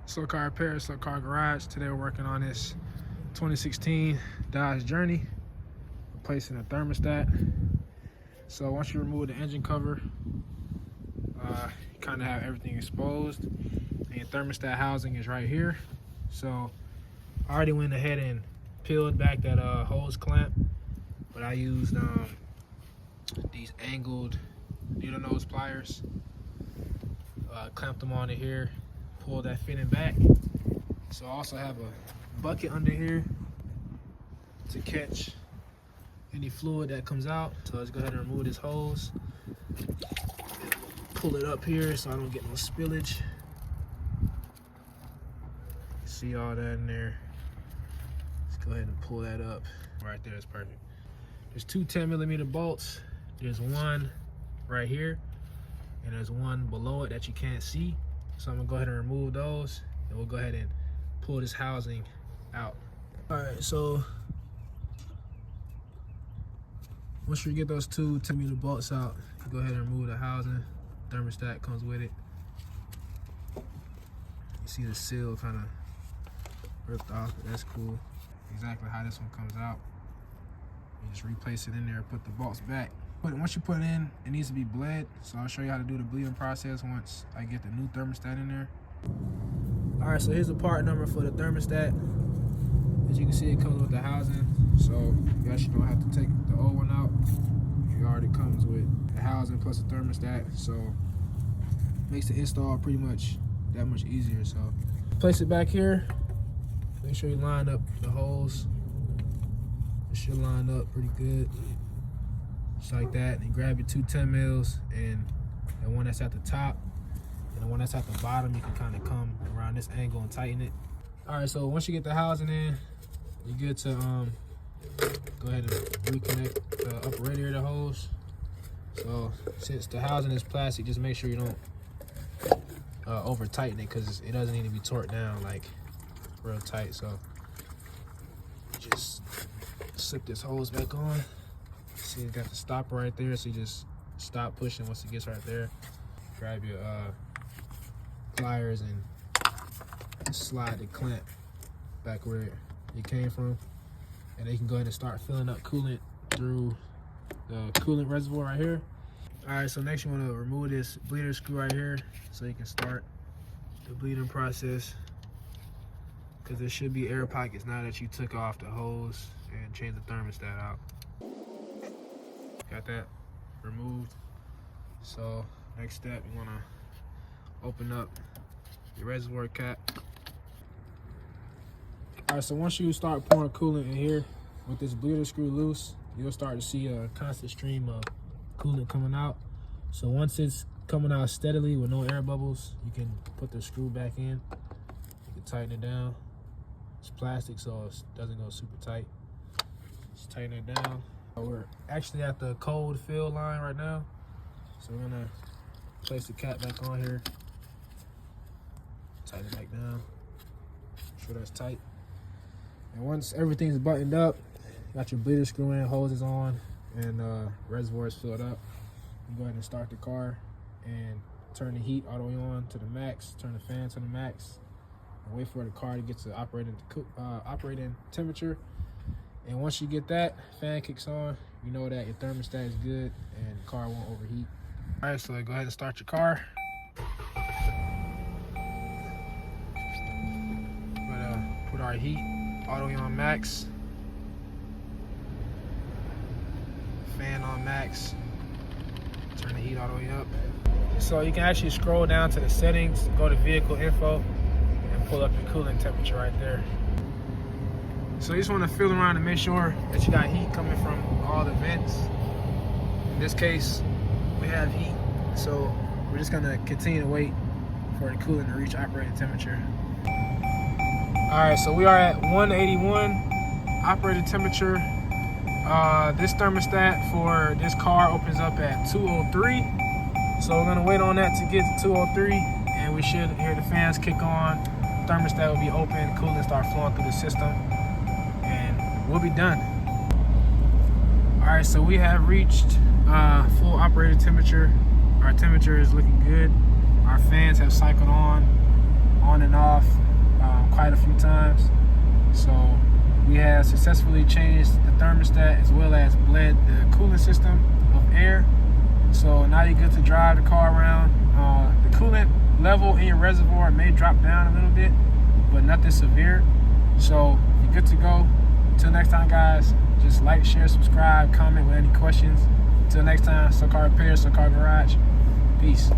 Slow Car Repair, Slow Car Garage. Today we're working on this 2016 Dodge Journey, replacing a thermostat. So once you remove the engine cover, you kind of have everything exposed, and your thermostat housing is right here. So I already went ahead and peeled back that hose clamp, but I used these angled needle nose pliers. Clamped them onto here, pull that fitting back. So I also have a bucket under here to catch any fluid that comes out. So let's go ahead and remove this hose. Pull it up here so I don't get no spillage. See all that in there. Let's go ahead and pull that up. Right there, that's perfect. There's two 10mm bolts. There's one right here, and there's one below it that you can't see. So I'm gonna go ahead and remove those, and we'll go ahead and pull this housing out. All right, so once you get those two 10mm bolts out, you go ahead and remove the housing. Thermostat comes with it. You see the seal kind of ripped off, but that's cool. Exactly how this one comes out. You just replace it in there, put the bolts back. But once you put it in, it needs to be bled. So I'll show you how to do the bleeding process once I get the new thermostat in there. All right, so here's the part number for the thermostat. As you can see, it comes with the housing. So you actually don't have to take the old one out. It already comes with the housing plus the thermostat. So makes the install pretty much that much easier. So place it back here. Make sure you line up the holes. It should line up pretty good. Just like that. And grab your two 10mm, and the one that's at the top and the one that's at the bottom, you can kind of come around this angle and tighten it. All right, so once you get the housing in, you're good to go ahead and reconnect the upper radiator of the hose. So since the housing is plastic, just make sure you don't over tighten it, because it doesn't need to be torqued down like real tight. So just slip this hose back on. See, it's got the stopper right there, so you just stop pushing once it gets right there. Grab your pliers and slide the clamp back where it came from, and they can go ahead and start filling up coolant through the coolant reservoir right here. All right, so next you want to remove this bleeder screw right here so you can start the bleeding process, because there should be air pockets now that you took off the hose and changed the thermostat out. Got that removed. So next step, you want to open up your reservoir cap. All right, so once you start pouring coolant in here with this bleeder screw loose, you'll start to see a constant stream of coolant coming out. So once it's coming out steadily with no air bubbles, you can put the screw back in. You can tighten it down. It's plastic, so it doesn't go super tight. Just tighten it down. We're actually at the cold fill line right now, so we're gonna place the cap back on here, tighten it back down, make sure that's tight. And once everything's buttoned up, you got your bleeder screw in, hoses on, and reservoir is filled up, you go ahead and start the car and turn the heat all the way on to the max, turn the fan to the max, and wait for the car to get to operating temperature. And once you get that, fan kicks on, you know that your thermostat is good and the car won't overheat. All right, so go ahead and start your car. Put our heat all the way on max. Fan on max. Turn the heat all the way up. So you can actually scroll down to the settings, go to vehicle info, and pull up your cooling temperature right there. So you just want to feel around and make sure that you got heat coming from all the vents. In this case, we have heat, so we're just gonna continue to wait for the coolant to reach operating temperature. All right, so we are at 181 operating temperature. This thermostat for this car opens up at 203. So we're gonna wait on that to get to 203, and we should hear the fans kick on. Thermostat will be open, coolant start flowing through the system, and we'll be done. All right, so we have reached full operating temperature. Our temperature is looking good. Our fans have cycled on and off. successfully changed the thermostat as well as bled the cooling system of air. So now you're good to drive the car around. The coolant level in your reservoir may drop down a little bit, but nothing severe. So you're good to go. Until next time, guys, just like, share, subscribe, comment with any questions. Until next time, SoCar Repair, SoCar Garage. Peace.